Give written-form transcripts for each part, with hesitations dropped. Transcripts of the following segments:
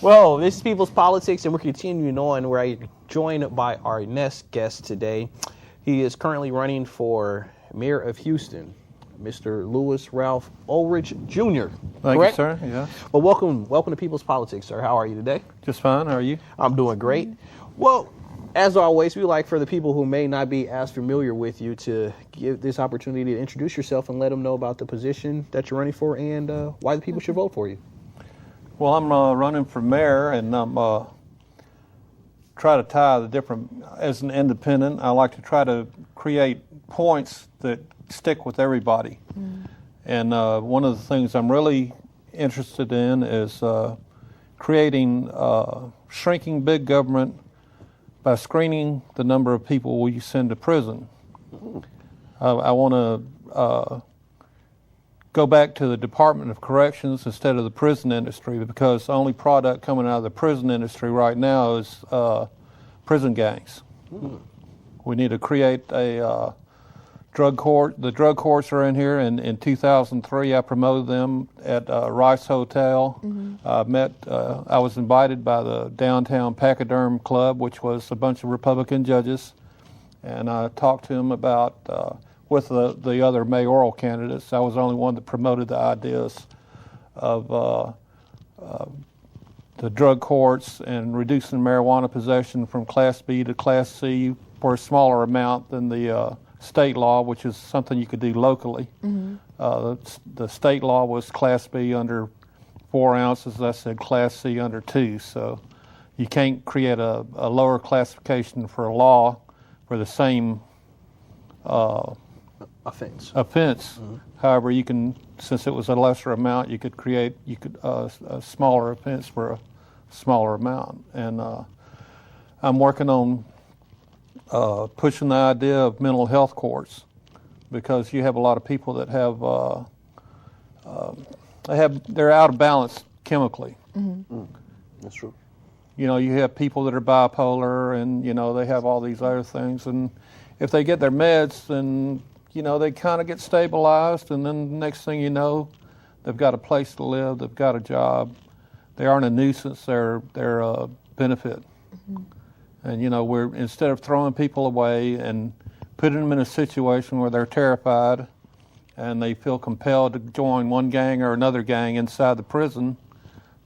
Well, this is People's Politics, and we're continuing on. We're joined by our next guest today. He is currently running for mayor of Houston, Mr. Luis Ralph Ullrich Jr. Thank Correct? you, sir. Yeah. Well, welcome to People's Politics, sir. How are you today? Just fine. How are you? I'm doing great. Well, as always, we like for the people who may not be as familiar with you to give this opportunity to introduce yourself and let them know about the position that you're running for and why the people should vote for you. Well, I'm running for mayor, and I'm try to tie the different. As an independent, I like to try to create points that stick with everybody. And one of the things I'm really interested in is creating shrinking big government by screening the number of people we send to prison. I want to go back to the Department of Corrections instead of the prison industry, because the only product coming out of the prison industry right now is prison gangs. We need to create a drug court. The drug courts are in here, and in 2003 I promoted them at Rice Hotel. I was invited by the Downtown Pachyderm Club, which was a bunch of Republican judges, and I talked to them about with the other mayoral candidates. I was the only one that promoted the ideas of the drug courts and reducing marijuana possession from Class B to Class C for a smaller amount than the state law, which is something you could do locally. The state law was Class B under 4 ounces. I said Class C under 2. So you can't create a lower classification for a law for the same Offense. However, you can, since it was a lesser amount, you could create a smaller offense for a smaller amount. And I'm working on pushing the idea of mental health courts, because you have a lot of people that they're out of balance chemically. That's true. You know, you have people that are bipolar, and they have all these other things, and if they get their meds, then they kind of get stabilized, and then the next thing you know, they've got a place to live, they've got a job, they aren't a nuisance, they're a benefit. And we're, instead of throwing people away and putting them in a situation where they're terrified and they feel compelled to join one gang or another gang inside the prison,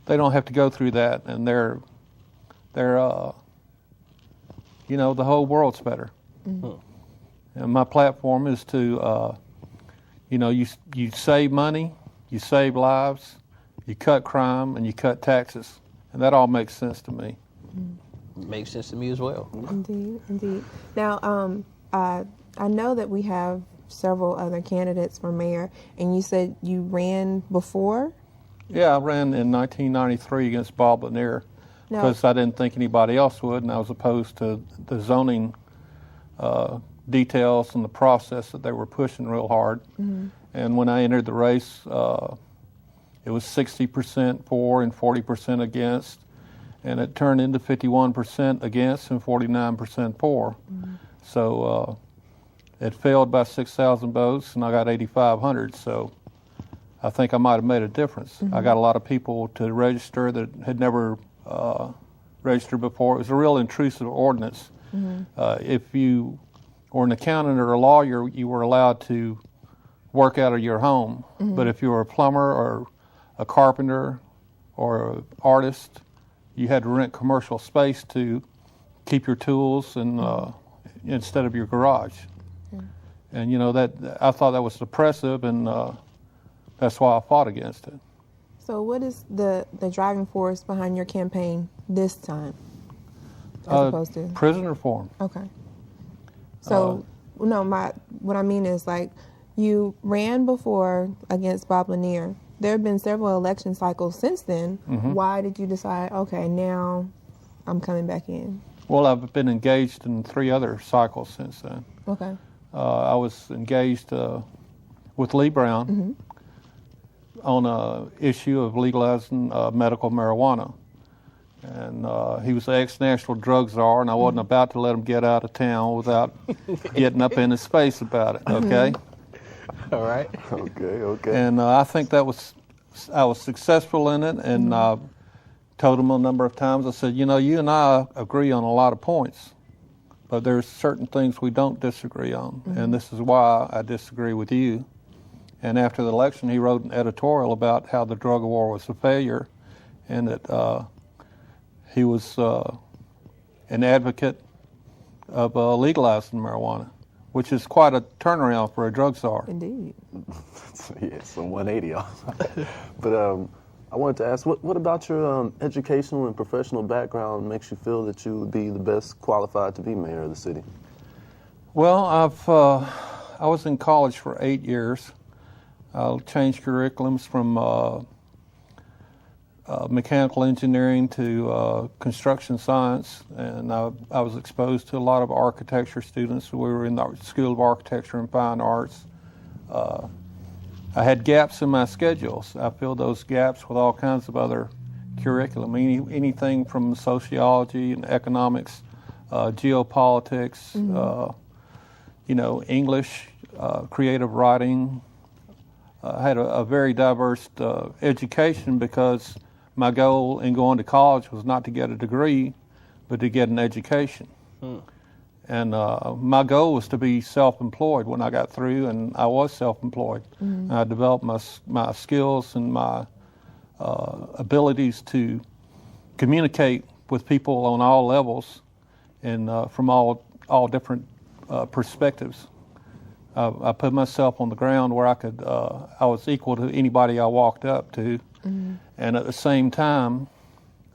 they don't have to go through that, and they're the whole world's better. And my platform is to, you save money, you save lives, you cut crime, and you cut taxes. And that all makes sense to me. Makes sense to me as well. Indeed. Now, I know that we have several other candidates for mayor, and you said you ran before? Yeah, I ran in 1993 against Bob Lanier because I didn't think anybody else would, and I was opposed to the zoning details and the process that they were pushing real hard. And when I entered the race, it was 60% for and 40% against, and it turned into 51% against and 49% for. So it failed by 6,000 votes, and I got 8,500. So I think I might have made a difference. I got a lot of people to register that had never registered before. It was a real intrusive ordinance. If you were an accountant or a lawyer, you were allowed to work out of your home. But if you were a plumber or a carpenter or an artist, you had to rent commercial space to keep your tools and instead of your garage. And that I thought that was oppressive, and that's why I fought against it. So what is the driving force behind your campaign this time, as opposed to prison reform? Okay. So what I mean is, like, you ran before against Bob Lanier. There have been several election cycles since then. Why did you decide, okay, now I'm coming back in? Well, I've been engaged in 3 other cycles since then. Okay. I was engaged with Lee Brown on an issue of legalizing medical marijuana. And he was the ex-national drug czar, and I wasn't about to let him get out of town without getting up in his face about it, okay? All right. Okay. And I think I was successful in it, and told him a number of times, I said, you and I agree on a lot of points, but there's certain things we don't disagree on, and this is why I disagree with you. And after the election, he wrote an editorial about how the drug war was a failure, and that he was an advocate of legalizing marijuana, which is quite a turnaround for a drug czar. Indeed. Yeah, it's a 180. But I wanted to ask, what about your educational and professional background makes you feel that you would be the best qualified to be mayor of the city? Well, I was in college for 8 years. I changed curriculums from mechanical engineering to construction science, and I was exposed to a lot of architecture students. We were in the School of Architecture and Fine Arts. I had gaps in my schedules. I filled those gaps with all kinds of other curriculum, anything from sociology and economics, geopolitics, English, creative writing. I had a very diverse education because my goal in going to college was not to get a degree, but to get an education. And my goal was to be self-employed when I got through, and I was self-employed. I developed my skills and my abilities to communicate with people on all levels and from all different perspectives. I put myself on the ground where I was equal to anybody I walked up to, and at the same time,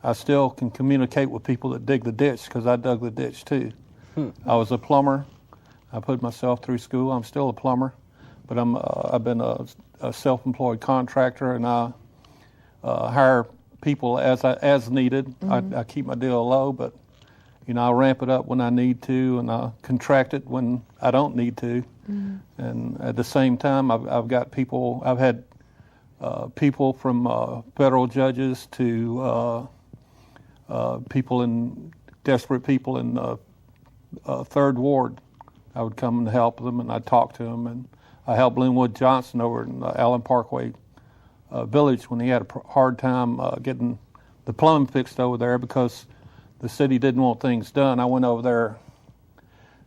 I still can communicate with people that dig the ditch, because I dug the ditch too. I was a plumber. I put myself through school. I'm still a plumber, but I've been a self-employed contractor, and I hire people as needed. I keep my deal low, but I ramp it up when I need to, and I contract it when I don't need to. And at the same time, I've got people. I've had people from federal judges to desperate people in Third Ward. I would come and help them, and I'd talk to them. And I helped Linwood Johnson over in Allen Parkway Village when he had a hard time getting the plumbing fixed over there because the city didn't want things done. I went over there.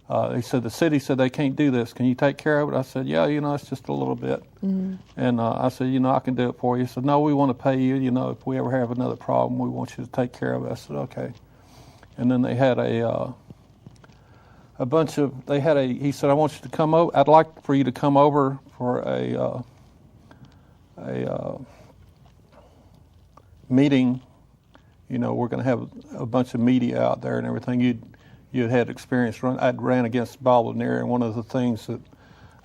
The city said they can't do this. Can you take care of it? I said, yeah, it's just a little bit. And I said, I can do it for you. He said, no, we want to pay you. If we ever have another problem, we want you to take care of it. I said, okay. And then they had he said, I want you to come over. I'd like for you to come over for a meeting. We're going to have a bunch of media out there and everything. You had experience I'd ran against Bob Lanier, and one of the things that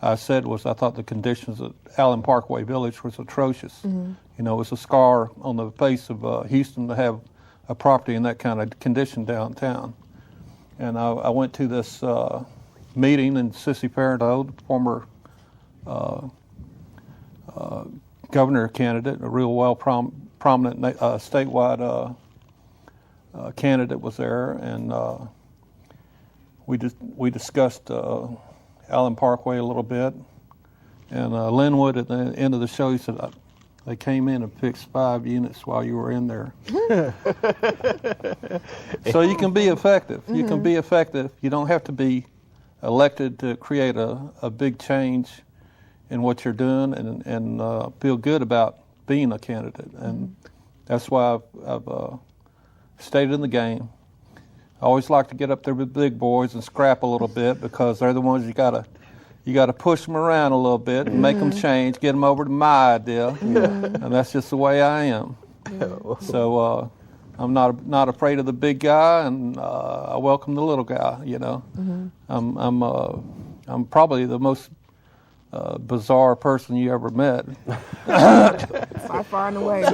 I said was I thought the conditions at Allen Parkway Village was atrocious. It was a scar on the face of Houston to have a property in that kind of condition downtown. And I went to this meeting, and Sissy Farenthold, former governor candidate, a real prominent statewide candidate, was there, and we discussed Allen Parkway a little bit. And Linwood, at the end of the show, he said, they came in and fixed 5 units while you were in there. So you can be effective. You can be effective. You don't have to be elected to create a big change in what you're doing and feel good about being a candidate. And that's why I've stayed in the game. I always like to get up there with big boys and scrap a little bit, because they're the ones you gotta push them around a little bit and make them change, get them over to my idea, and that's just the way I am. So I'm not afraid of the big guy, and I welcome the little guy. I'm probably the most bizarre person you ever met. By far and away.